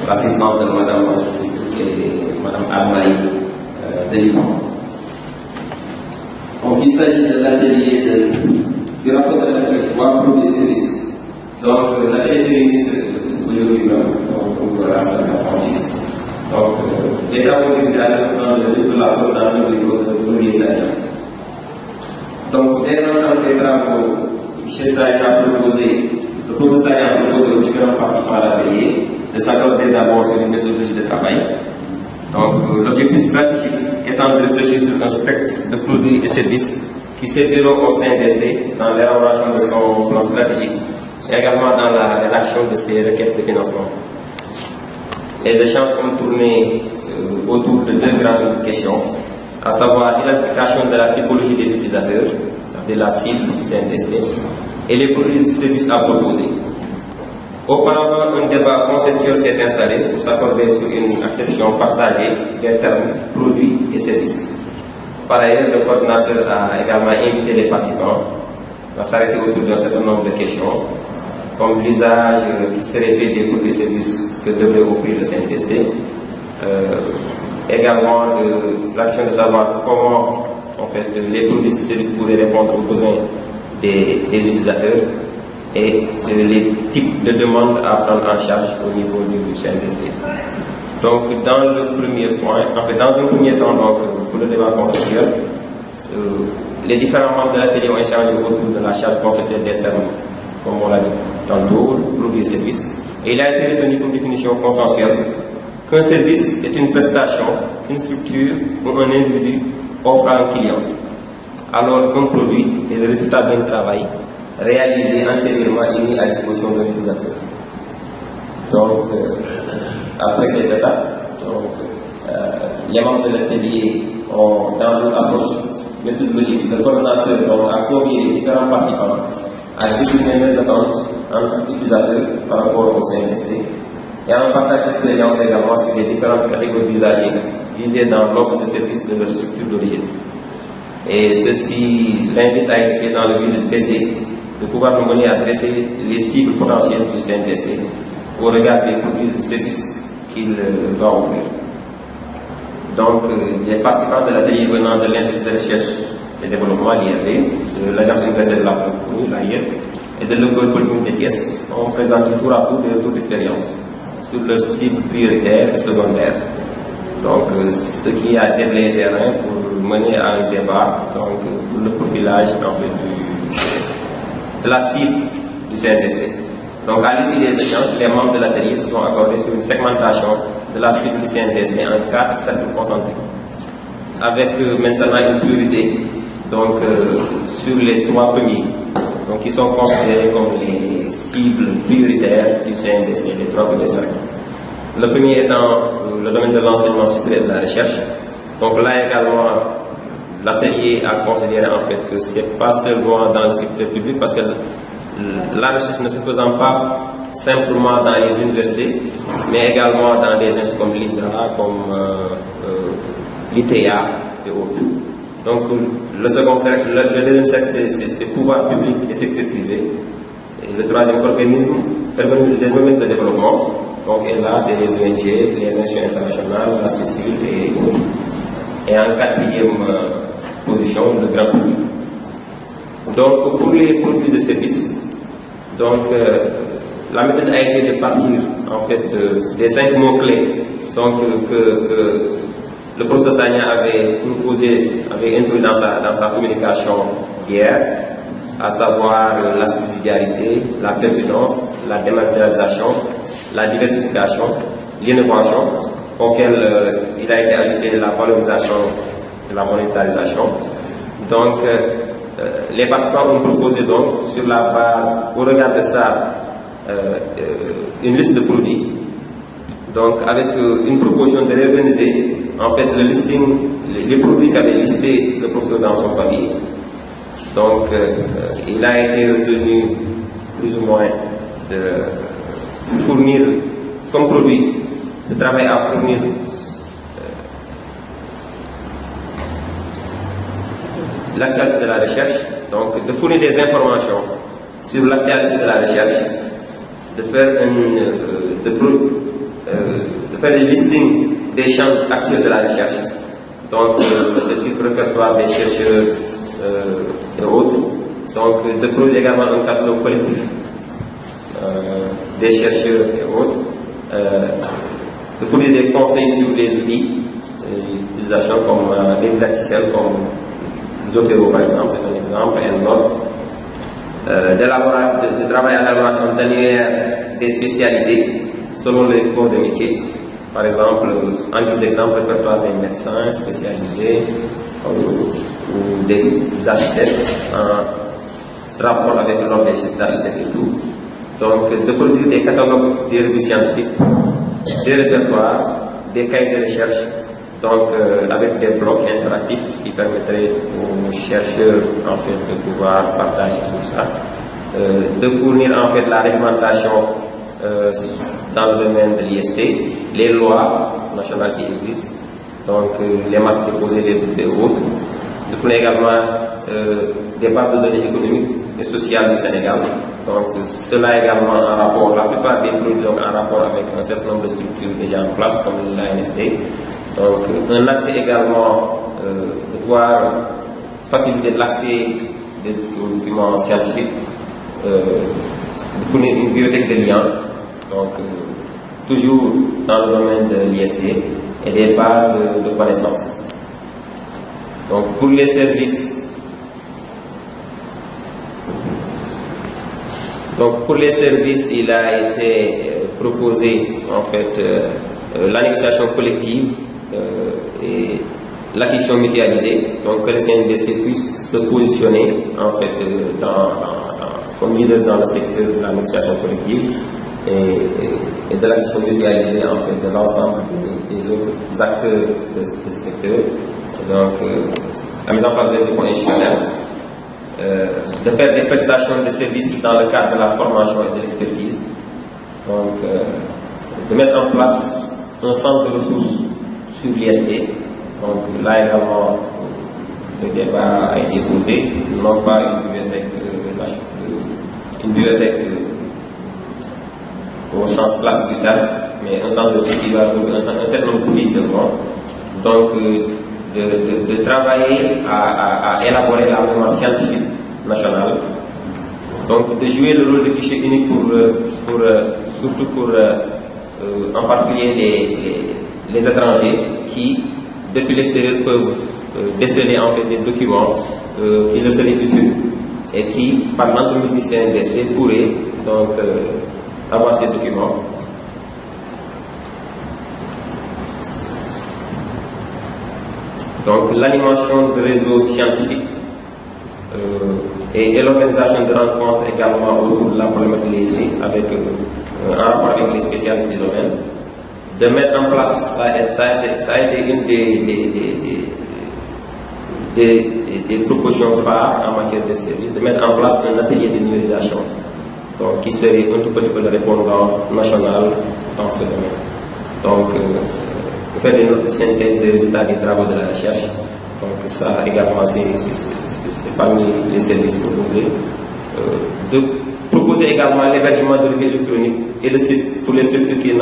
l'assistance de Madame et Madame Amaï de Liban. Donc il s'agit de l'atelier du rapport de l'atelier 3 pour les services. Donc l'atelier s'est réuni aujourd'hui grâce à la 106. Donc les travaux du gouvernement de la coordination des produits saillants. Donc dès l'entente des travaux, M. Saïd a proposé, le professeur Saïd a proposé aux différents participants à l'atelier de s'accorder d'abord sur une méthodologie de travail. Donc l'objectif stratégique étant de réfléchir sur un spectre de produits et services qui serviront au sein d'ST dans l'élaboration de son plan stratégique et également dans la rédaction de ses requêtes de financement. Les échanges ont tourné autour de deux grandes questions, à savoir l'identification de la typologie des utilisateurs, c'est-à-dire la cible du CNDST, et les produits et services à proposer. Auparavant, un débat conceptuel s'est installé pour s'accorder sur une acception partagée des termes produits et services. Par ailleurs, le coordinateur a également invité les participants à s'arrêter autour d'un certain nombre de questions, comme l'usage qui serait fait des produits et services que devrait offrir le CNDST, également la question de savoir comment en fait, les produits et services pourraient répondre aux besoins des utilisateurs et les types de demandes à prendre en charge au niveau du CNDST. Donc, dans le premier point, en fait, dans un premier temps, donc, pour le débat conceptuel, les différents membres de l'atelier ont échangé autour de la charge conceptuelle des termes, comme on l'a dit tantôt, produits et services. Et il a été retenu comme définition consensuelle qu'un service est une prestation qu'une structure ou un individu offre à un client, alors qu'un produit est le résultat d'un travail réalisé antérieurement et mis à disposition de l'utilisateur. Donc, après cette étape, les membres de l'atelier ont, dans une approche méthodologique, le coordonnateur a convié les différents participants à définir les attentes en tant qu'utilisateurs par rapport au CNDST et à un partage d'expérience également sur les différentes catégories d'usagers visées dans l'offre de services de leur structure d'origine. Et ceci l'invite à être fait dans le but de baisser, de pouvoir nous mener à dresser les cibles potentielles du CNDST au regard des produits et services qu'il doit offrir. Donc, les participants de l'atelier venant de l'Institut de recherche et développement, l'IRD, de l'Agence universelle de la francophonie, l'AIF, et de l'école polytechnique de Thiès ont présenté tour à tour des retours d'expérience sur leurs cibles prioritaires et secondaires. Donc, ce qui a déblayé le terrain pour mener à un débat, donc, pour le profilage en fait, de la cible du CNDST. Donc, à l'issue des échanges, les membres de l'atelier se sont accordés sur une segmentation de la cible du CNDST en 4 cercles concentrés, avec maintenant une priorité donc, sur les 3 premiers, donc, qui sont considérés comme les cibles prioritaires du CNDST, les 3 premiers cercles. Le premier étant le domaine de l'enseignement supérieur et de la recherche. Donc là également, l'atelier a considéré en fait que ce n'est pas seulement dans le secteur public, parce que la recherche ne se faisant pas simplement dans les universités, mais également dans des instituts comme l'ISRA, comme l'ITA et autres. Donc le second cercle, le deuxième cercle, c'est pouvoir public et secteur privé. Et le troisième organisme, des organismes de développement. Donc et là, c'est les ONG, les institutions internationales, la société et autres. Et en quatrième position, le grand public. Donc pour les produits et services, donc la méthode a été de partir en fait des 5 mots-clés donc, que le professeur Sagna avait proposé, avait introduit dans sa communication hier, à savoir la subsidiarité, la pertinence, la dématérialisation, la diversification, l'innovation, auquel il a été ajouté la valorisation de la monétarisation. Donc, les participants ont proposé donc, sur la base, au regard de ça, une liste de produits, donc avec une proposition de réorganiser en fait le listing, les produits qu'avait listé le professeur dans son papier. Donc, il a été retenu plus ou moins de fournir comme produit, de travail à fournir l'actualité de la recherche, donc de fournir des informations sur l'actualité de la recherche, de faire de faire des listings des champs actuels de la recherche, donc le type répertoire des chercheurs et autres, donc de produire également un catalogue collectif des chercheurs et autres, de fournir des conseils sur les outils d'utilisation comme les didacticiels comme Zotero par exemple, c'est un exemple, et un autre. De travailler à l'élaboration d'annuaires des spécialités selon les corps de métier. Par exemple, en guise d'exemple, le répertoire des médecins spécialisés ou des architectes en rapport avec l'ordre des architectes et tout. Donc, de produire des catalogues des revues scientifiques, des répertoires, des cahiers de recherche, donc avec des blocs interactifs qui permettraient aux chercheurs en fait de pouvoir partager tout ça, de fournir en fait la réglementation dans le domaine de l'IST, les lois nationales qui existent, donc les marques déposées, les brevets et autres, de fournir également des bases de données économiques et sociales du Sénégal. Donc cela également en rapport, la plupart des produits donc en rapport avec un certain nombre de structures déjà en place comme l'ANSD. Donc un accès également de pouvoir faciliter l'accès des documents scientifiques, de fournir une bibliothèque de liens, donc toujours dans le domaine de l'IST et des bases de connaissances. Donc pour les services, il a été proposé en fait la négociation collective et l'acquisition mutualisée, donc que les CNDC puissent se positionner en fait comme leader dans le secteur de la négociation collective et de l'acquisition mutualisée en fait de l'ensemble des autres acteurs de ce secteur. Donc la mise en place des dépôts institutionnels, de faire des prestations de services dans le cadre de la formation et de l'expertise, donc de mettre en place un centre de ressources sur l'IST. Donc là également, le débat a été posé, non pas une bibliothèque au sens classique du terme, mais un centre de ressources qui va trouver un certain nombre d'outils seulement. Donc de travailler à élaborer la mémoire scientifique nationale, donc de jouer le rôle de guichet unique surtout pour en particulier les étrangers qui, depuis l'extérieur, peuvent déceler en fait des documents qui leur seraient utiles et qui, par l'entremise du CNDST, pourraient donc avoir ces documents. Donc l'animation de réseaux scientifiques et l'organisation de rencontres également autour de la problématique de l'IST en rapport avec les spécialistes du domaine. De mettre en place, ça a été une des propositions phares en matière de services, de mettre en place un atelier de numérisation, donc qui serait un tout petit peu le répondant national dans ce domaine. Donc, faire des notes de synthèse des résultats des travaux de la recherche. Donc ça également, c'est parmi les services proposés. De proposer également l'hébergement de revues électroniques et le site pour les structures qui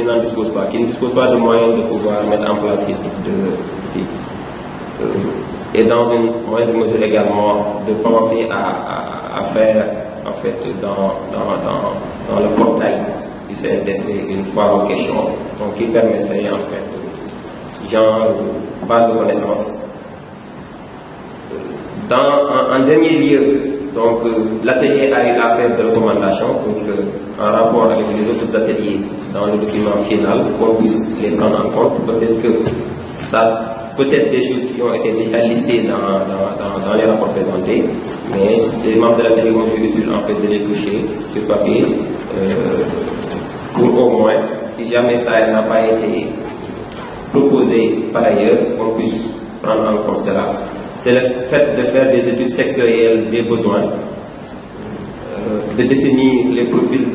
n'en disposent pas, qui ne disposent pas de moyens de pouvoir mettre en place ces types d'outils. Et dans une moindre mesure également, de penser à faire en fait dans le portail du CNDC une fois aux questions, donc qui permettrait en fait genre base de connaissances. En dernier lieu, donc l'atelier a eu affaire de recommandations en rapport avec les autres ateliers dans le document final, qu'on puisse les prendre en compte. Peut-être que ça peut-être des choses qui ont été déjà listées dans les rapports présentés, mais les membres de l'atelier ont vu utile en fait de les coucher sur papier pour au moins, si jamais ça n'a pas été proposé par ailleurs, qu'on puisse prendre en compte cela. C'est le fait de faire des études sectorielles des besoins, de définir les profils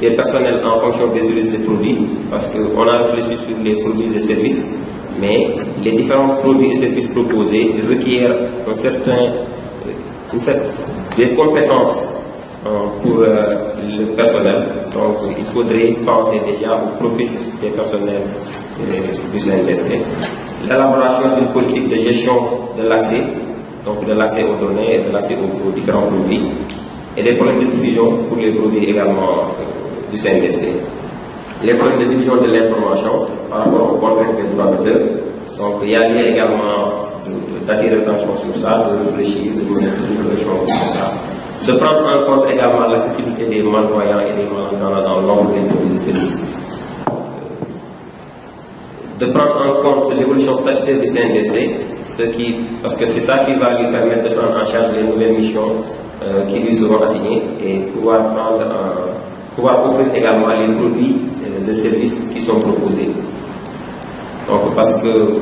des personnels en fonction des services et des produits, parce qu'on a réfléchi sur les produits et services, mais les différents produits et services proposés requièrent des compétences pour le personnel. Donc il faudrait penser déjà au profil des personnels du CNDST, l'élaboration d'une politique de gestion de l'accès, donc de l'accès aux données et de l'accès aux différents produits, et des problèmes de diffusion pour les produits également du CNDST. Les problèmes de division de l'information par rapport aux contraintes des droits d'auteur. Donc il y a lieu également d'attirer l'attention sur ça, de réfléchir, de mener une réflexion sur ça. De prendre en compte également l'accessibilité des malvoyants et des malentendants dans l'offre des services. De prendre en compte l'évolution statutaire du CNDC, parce que c'est ça qui va lui permettre de prendre en charge les nouvelles missions qui lui seront assignées et pouvoir offrir également les produits et les services qui sont proposés. Donc parce que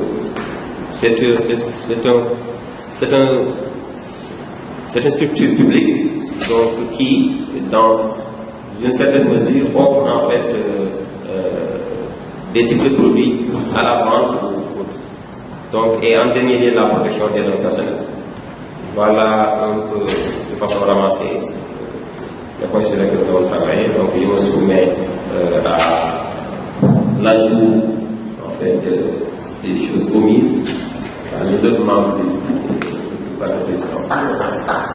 c'est une structure publique donc, qui, dans une certaine mesure, offre en fait des types de produits à la vente donc, et en dernier lieu la protection des données personnelles. Voilà un peu de façon ramassée les points sur lesquels nous avons travaillé. Donc je me soumets à l'ajout en fait, des choses omises par les autres membres